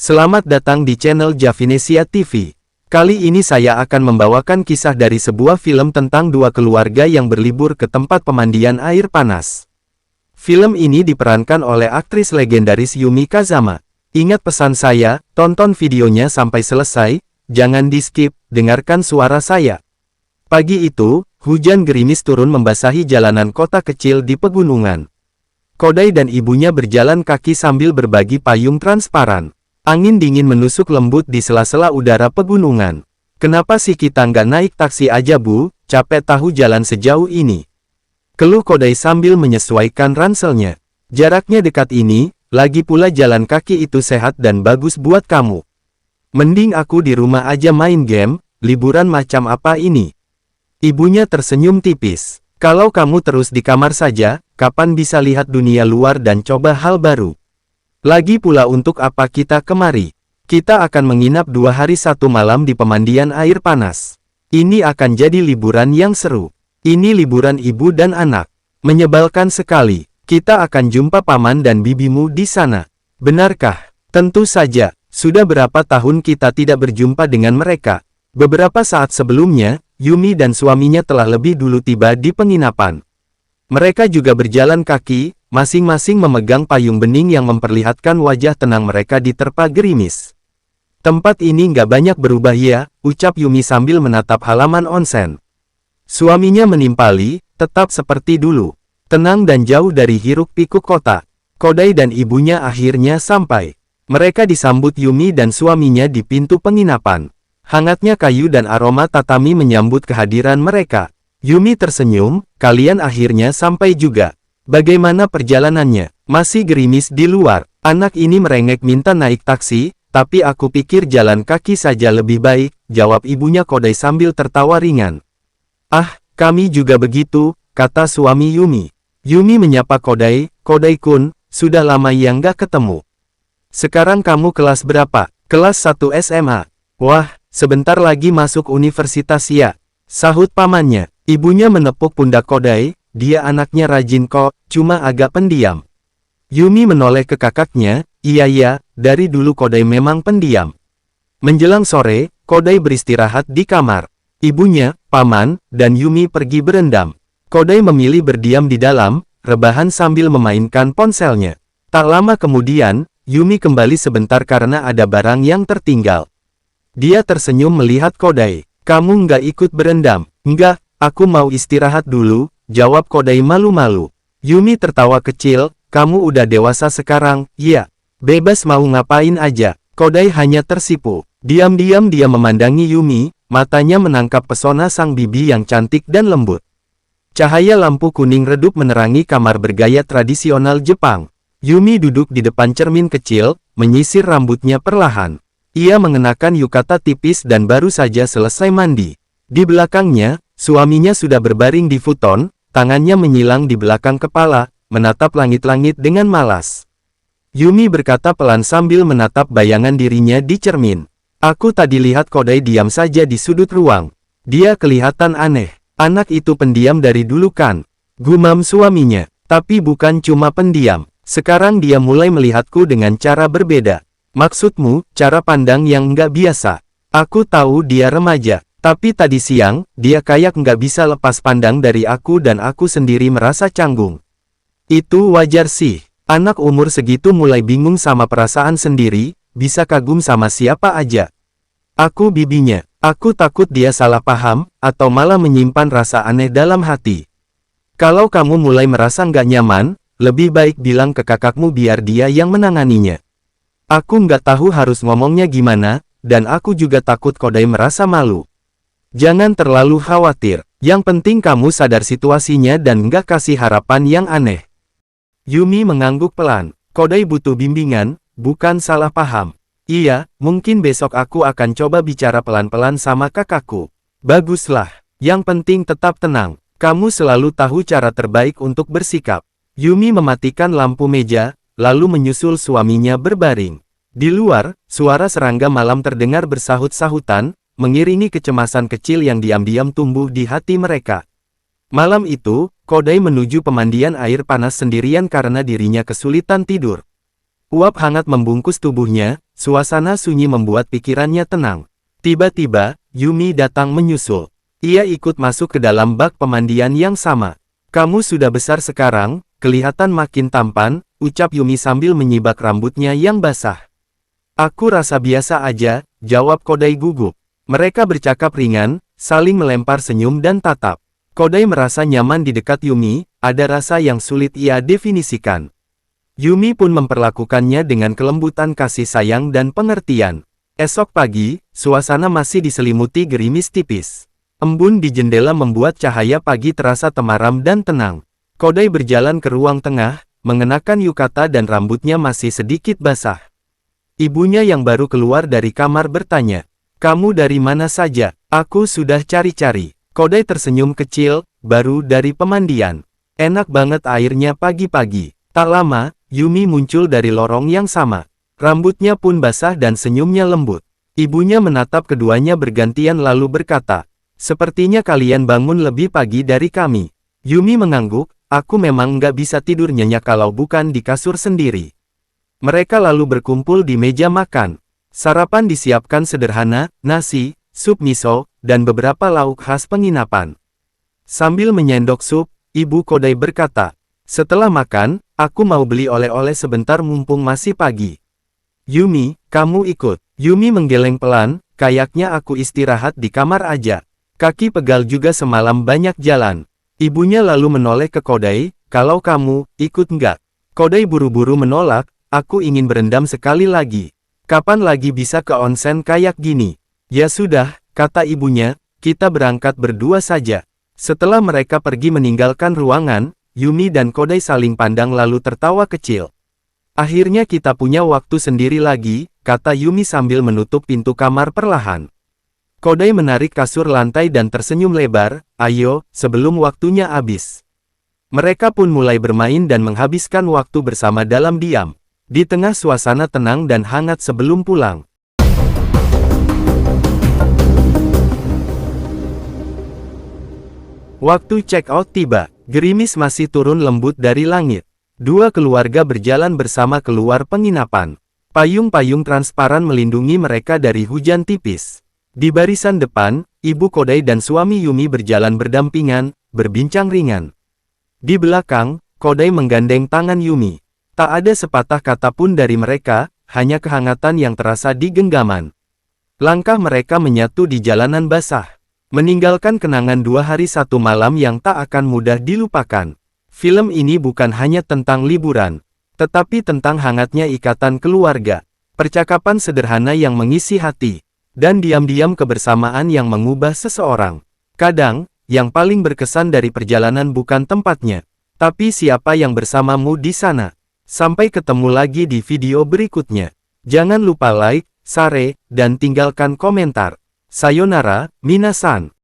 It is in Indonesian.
Selamat datang di channel Javinesia TV. Kali ini saya akan membawakan kisah dari sebuah film tentang dua keluarga yang berlibur ke tempat pemandian air panas. Film ini diperankan oleh aktris legendaris Yumi Kazama. Ingat pesan saya, tonton videonya sampai selesai, jangan di-skip, dengarkan suara saya. Pagi itu, hujan gerimis turun membasahi jalanan kota kecil di pegunungan. Kodai dan ibunya berjalan kaki sambil berbagi payung transparan. Angin dingin menusuk lembut di sela-sela udara pegunungan. "Kenapa sih kita nggak naik taksi aja, Bu? Capek tahu jalan sejauh ini." Keluh Kodai sambil menyesuaikan ranselnya. "Jaraknya dekat ini, lagi pula jalan kaki itu sehat dan bagus buat kamu. Mending aku di rumah aja main game, liburan macam apa ini?" Ibunya tersenyum tipis. "Kalau kamu terus di kamar saja, kapan bisa lihat dunia luar dan coba hal baru? Lagi pula untuk apa kita kemari? Kita akan menginap 2 hari 1 malam di pemandian air panas. Ini akan jadi liburan yang seru. Ini liburan ibu dan anak. Menyebalkan sekali. Kita akan jumpa paman dan bibimu di sana. Benarkah?" "Tentu saja. Sudah berapa tahun kita tidak berjumpa dengan mereka." Beberapa saat sebelumnya, Yumi dan suaminya telah lebih dulu tiba di penginapan. Mereka juga berjalan kaki, masing-masing memegang payung bening yang memperlihatkan wajah tenang mereka diterpa gerimis. "Tempat ini nggak banyak berubah ya," ucap Yumi sambil menatap halaman onsen. Suaminya menimpali, "Tetap seperti dulu. Tenang dan jauh dari hiruk-pikuk kota." Kodai dan ibunya akhirnya sampai. Mereka disambut Yumi dan suaminya di pintu penginapan. Hangatnya kayu dan aroma tatami menyambut kehadiran mereka. Yumi tersenyum, "Kalian akhirnya sampai juga. Bagaimana perjalanannya?" "Masih gerimis di luar. Anak ini merengek minta naik taksi, tapi aku pikir jalan kaki saja lebih baik," jawab ibunya Kodai sambil tertawa ringan. "Ah, kami juga begitu," kata suami Yumi. Yumi menyapa Kodai, "Kodai-kun, sudah lama ya nggak ketemu. Sekarang kamu kelas berapa?" "Kelas 1 SMA. "Wah, sebentar lagi masuk universitas ya," sahut pamannya. Ibunya menepuk pundak Kodai, "Dia anaknya rajin kok, cuma agak pendiam." Yumi menoleh ke kakaknya, "Iya, dari dulu Kodai memang pendiam." Menjelang sore, Kodai beristirahat di kamar. Ibunya, paman, dan Yumi pergi berendam. Kodai memilih berdiam di dalam, rebahan sambil memainkan ponselnya. Tak lama kemudian, Yumi kembali sebentar karena ada barang yang tertinggal. Dia tersenyum melihat Kodai. "Kamu nggak ikut berendam?" "Enggak, aku mau istirahat dulu," jawab Kodai malu-malu. Yumi tertawa kecil, "Kamu udah dewasa sekarang, ya? Bebas mau ngapain aja." Kodai hanya tersipu. Diam-diam dia memandangi Yumi, matanya menangkap pesona sang bibi yang cantik dan lembut. Cahaya lampu kuning redup menerangi kamar bergaya tradisional Jepang. Yumi duduk di depan cermin kecil, menyisir rambutnya perlahan. Ia mengenakan yukata tipis dan baru saja selesai mandi. Di belakangnya, suaminya sudah berbaring di futon, tangannya menyilang di belakang kepala, menatap langit-langit dengan malas. Yumi berkata pelan sambil menatap bayangan dirinya di cermin. "Aku tadi lihat Kodai diam saja di sudut ruang. Dia kelihatan aneh. Anak itu pendiam dari dulu kan?" gumam suaminya. "Tapi bukan cuma pendiam. Sekarang dia mulai melihatku dengan cara berbeda." "Maksudmu, cara pandang yang nggak biasa?" "Aku tahu dia remaja. Tapi tadi siang, dia kayak nggak bisa lepas pandang dari aku dan aku sendiri merasa canggung." "Itu wajar sih. Anak umur segitu mulai bingung sama perasaan sendiri, bisa kagum sama siapa aja. Aku bibinya. Aku takut dia salah paham, atau malah menyimpan rasa aneh dalam hati. Kalau kamu mulai merasa nggak nyaman, lebih baik bilang ke kakakmu biar dia yang menanganinya. Aku nggak tahu harus ngomongnya gimana, dan aku juga takut Kodai merasa malu. Jangan terlalu khawatir. Yang penting kamu sadar situasinya dan nggak kasih harapan yang aneh." Yumi mengangguk pelan. "Kodai butuh bimbingan, bukan salah paham." "Iya, mungkin besok aku akan coba bicara pelan-pelan sama kakakku." "Baguslah. Yang penting tetap tenang. Kamu selalu tahu cara terbaik untuk bersikap." Yumi mematikan lampu meja, lalu menyusul suaminya berbaring. Di luar, suara serangga malam terdengar bersahut-sahutan, mengiringi kecemasan kecil yang diam-diam tumbuh di hati mereka. Malam itu, Kodai menuju pemandian air panas sendirian karena dirinya kesulitan tidur. Uap hangat membungkus tubuhnya, suasana sunyi membuat pikirannya tenang. Tiba-tiba, Yumi datang menyusul. Ia ikut masuk ke dalam bak pemandian yang sama. Kamu sudah besar sekarang, kelihatan makin tampan, ucap Yumi sambil menyibak rambutnya yang basah. Aku rasa biasa aja, jawab Kodai gugup. Mereka bercakap ringan, saling melempar senyum dan tatap. Kodai merasa nyaman di dekat Yumi, ada rasa yang sulit ia definisikan. Yumi pun memperlakukannya dengan kelembutan kasih sayang dan pengertian. Esok pagi, suasana masih diselimuti gerimis tipis. Embun di jendela membuat cahaya pagi terasa temaram dan tenang. Kodai berjalan ke ruang tengah, mengenakan yukata dan rambutnya masih sedikit basah. Ibunya yang baru keluar dari kamar bertanya, "Kamu dari mana saja?" "Aku sudah cari-cari." Kodai tersenyum kecil, "Baru dari pemandian. Enak banget airnya pagi-pagi." Tak lama, Yumi muncul dari lorong yang sama. Rambutnya pun basah dan senyumnya lembut. Ibunya menatap keduanya bergantian lalu berkata, "Sepertinya kalian bangun lebih pagi dari kami." Yumi mengangguk, "Aku memang nggak bisa tidur nyenyak kalau bukan di kasur sendiri." Mereka lalu berkumpul di meja makan. Sarapan disiapkan sederhana, nasi, sup miso, dan beberapa lauk khas penginapan. Sambil menyendok sup, Ibu Kodai berkata, "Setelah makan, aku mau beli oleh-oleh sebentar mumpung masih pagi." "Yumi, kamu ikut." Yumi menggeleng pelan, "Kayaknya aku istirahat di kamar aja. Kaki pegal juga semalam banyak jalan." Ibunya lalu menoleh ke Kodai, "Kalau kamu, ikut nggak?" Kodai buru-buru menolak, "Aku ingin berendam sekali lagi. Kapan lagi bisa ke onsen kayak gini?" "Ya sudah," kata ibunya, "kita berangkat berdua saja." Setelah mereka pergi meninggalkan ruangan, Yumi dan Kodai saling pandang lalu tertawa kecil. "Akhirnya kita punya waktu sendiri lagi," kata Yumi sambil menutup pintu kamar perlahan. Kodai menarik kasur lantai dan tersenyum lebar, "Ayo, sebelum waktunya habis." Mereka pun mulai bermain dan menghabiskan waktu bersama dalam diam. Di tengah suasana tenang dan hangat sebelum pulang. Waktu check out tiba, gerimis masih turun lembut dari langit. Dua keluarga berjalan bersama keluar penginapan. Payung-payung transparan melindungi mereka dari hujan tipis. Di barisan depan, Ibu Kodai dan suami Yumi berjalan berdampingan, berbincang ringan. Di belakang, Kodai menggandeng tangan Yumi. Tak ada sepatah kata pun dari mereka, hanya kehangatan yang terasa di genggaman. Langkah mereka menyatu di jalanan basah, meninggalkan kenangan 2 hari 1 malam yang tak akan mudah dilupakan. Film ini bukan hanya tentang liburan, tetapi tentang hangatnya ikatan keluarga, percakapan sederhana yang mengisi hati, dan diam-diam kebersamaan yang mengubah seseorang. Kadang, yang paling berkesan dari perjalanan bukan tempatnya, tapi siapa yang bersamamu di sana. Sampai ketemu lagi di video berikutnya. Jangan lupa like, share, dan tinggalkan komentar. Sayonara, minasan.